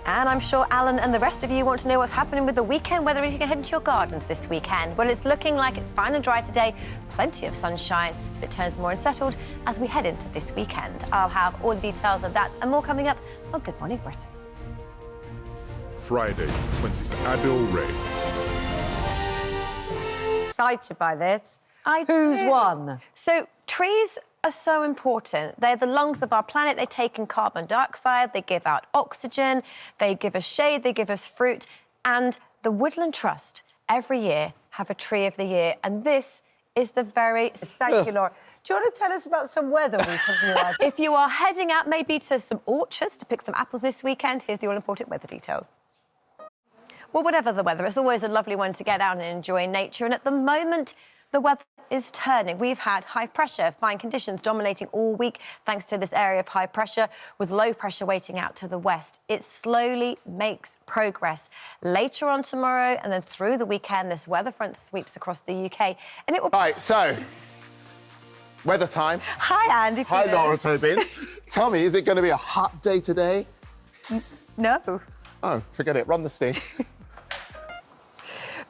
And I'm sure Alan and the rest of you want to know what's happening with the weekend, whether you can head into your gardens this weekend. Well, it's looking like it's fine and dry today, plenty of sunshine, but it turns more unsettled as we head into this weekend. I'll have all the details of that and more coming up on Good Morning Britain. Friday, 26th, Adil Ray. Excited by this. Who's won? So trees are so important. They're the lungs of our planet. They take in carbon dioxide, they give out oxygen, they give us shade, they give us fruit. And the Woodland Trust every year have a Tree of the Year, and this is the very... Thank you, Laura. Do you want to tell us about some weather we can do? If you are heading out maybe to some orchards to pick some apples this weekend, here's the all-important weather details. Well, whatever the weather, it's always a lovely one to get out and enjoy nature. And at the moment, the weather is turning. We've had high pressure, fine conditions dominating all week thanks to this area of high pressure with low pressure waiting out to the west. It slowly makes progress. Later on tomorrow and then through the weekend, this weather front sweeps across the UK and it will... Right, so, weather time. Hi, Andy. Hi, Laura, Tobin. Tell me, is it going to be a hot day today? No. Oh, forget it. Run the steam.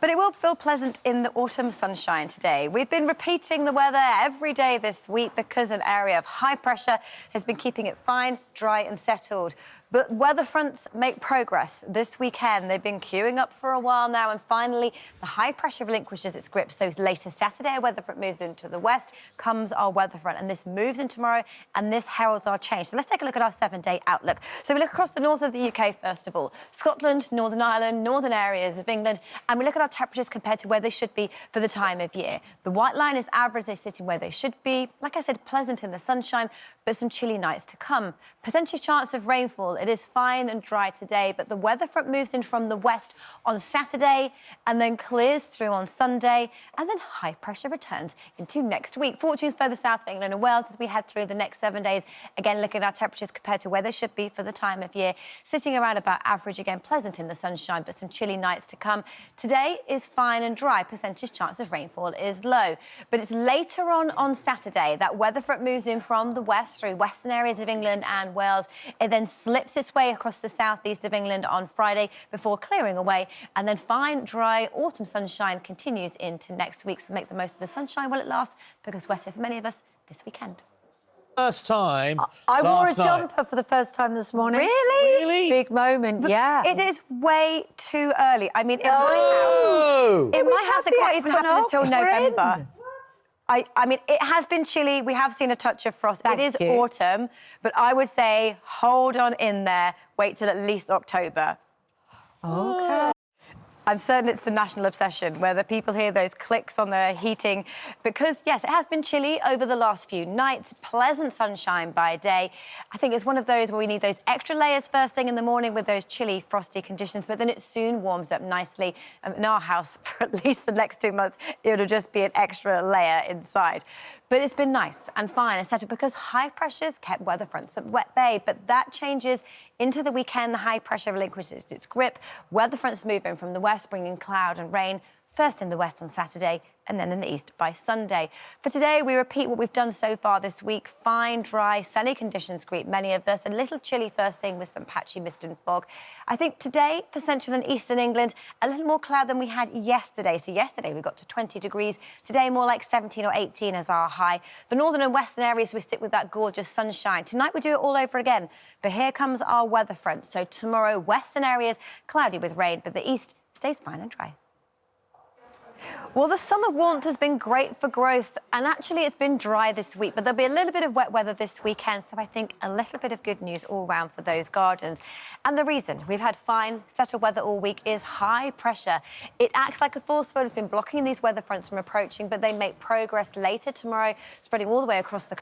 But it will feel pleasant in the autumn sunshine today. We've been repeating the weather every day this week because an area of high pressure has been keeping it fine, dry and settled. But weather fronts make progress this weekend. They've been queuing up for a while now, and finally the high pressure relinquishes its grip. So later Saturday, a weather front moves into the west, comes our weather front, and this moves in tomorrow, and this heralds our change. So let's take a look at our 7-day outlook. So we look across the north of the UK first of all, Scotland, Northern Ireland, northern areas of England, and we look at our temperatures compared to where they should be for the time of year. The white line is average, they're sitting where they should be. Like I said, pleasant in the sunshine, but some chilly nights to come. Percentage chance of rainfall, it is fine and dry today, but the weather front moves in from the west on Saturday and then clears through on Sunday, and then high pressure returns into next week. Fortunes further south of England and Wales as we head through the next 7 days. Again, look at our temperatures compared to where they should be for the time of year, sitting around about average, again, pleasant in the sunshine, but some chilly nights to come. Today is fine and dry. Percentage chance of rainfall is low, but it's later on Saturday that weather front moves in from the west through western areas of England and Wales. It then slips its way across the southeast of England on Friday before clearing away, and then fine, dry autumn sunshine continues into next week. So make the most of the sunshine while it lasts, because wetter for many of us this weekend. First time. I wore a last night. jumper for the first time this morning. Really? Really? Big moment, yeah. It is way too early. I mean, in Oh! my house, it can't even happen until spring. November. I mean, it has been chilly. We have seen a touch of frost. Thank it is you. autumn, but I would say hold on in there. Wait till at least October. Okay. I'm certain it's the national obsession, where the people hear those clicks on their heating, because, yes, it has been chilly over the last few nights, pleasant sunshine by day. I think it's one of those where we need those extra layers first thing in the morning with those chilly, frosty conditions, but then it soon warms up nicely. In our house, for at least the next 2 months, it'll just be an extra layer inside. But it's been nice and fine and settled because high pressures kept weather fronts at wet bay, but that changes into the weekend. The high pressure relinquishes its grip. Weather fronts move in from the west, bringing cloud and rain, first in the west on Saturday and then in the east by Sunday. For today, we repeat what we've done so far this week. Fine, dry, sunny conditions greet many of us. A little chilly first thing with some patchy mist and fog. I think today, for central and eastern England, a little more cloud than we had yesterday. So yesterday, we got to 20 degrees. Today, more like 17 or 18 as our high. The northern and western areas, we stick with that gorgeous sunshine. Tonight, we do it all over again. But here comes our weather front. So tomorrow, western areas, cloudy with rain, but the east stays fine and dry. Well, the summer warmth has been great for growth, and actually it's been dry this week, but there'll be a little bit of wet weather this weekend, so I think a little bit of good news all round for those gardens. And the reason we've had fine, settled weather all week is high pressure. It acts like a force field, has been blocking these weather fronts from approaching, but they make progress later tomorrow, spreading all the way across the...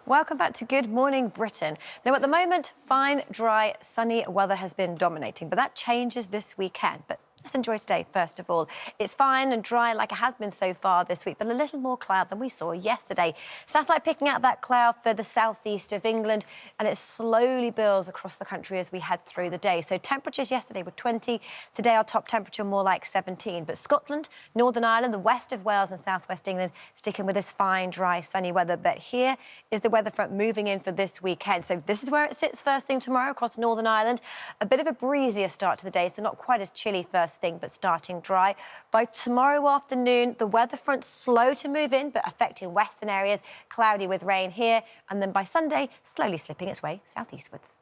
Welcome back to Good Morning Britain. Now, at the moment, fine, dry, sunny weather has been dominating, but that changes this weekend. But Let's enjoy today, first of all. It's fine and dry like it has been so far this week, but a little more cloud than we saw yesterday. Satellite picking out that cloud for the southeast of England, and it slowly builds across the country as we head through the day. So temperatures yesterday were 20. Today, our top temperature more like 17. But Scotland, Northern Ireland, the west of Wales and southwest England sticking with this fine, dry, sunny weather. But here is the weather front moving in for this weekend. So this is where it sits first thing tomorrow across Northern Ireland. A bit of a breezier start to the day, so not quite as chilly first thing, but starting dry. By tomorrow afternoon, the weather front slow to move in, but affecting western areas, cloudy with rain here. And then by Sunday, slowly slipping its way southeastwards.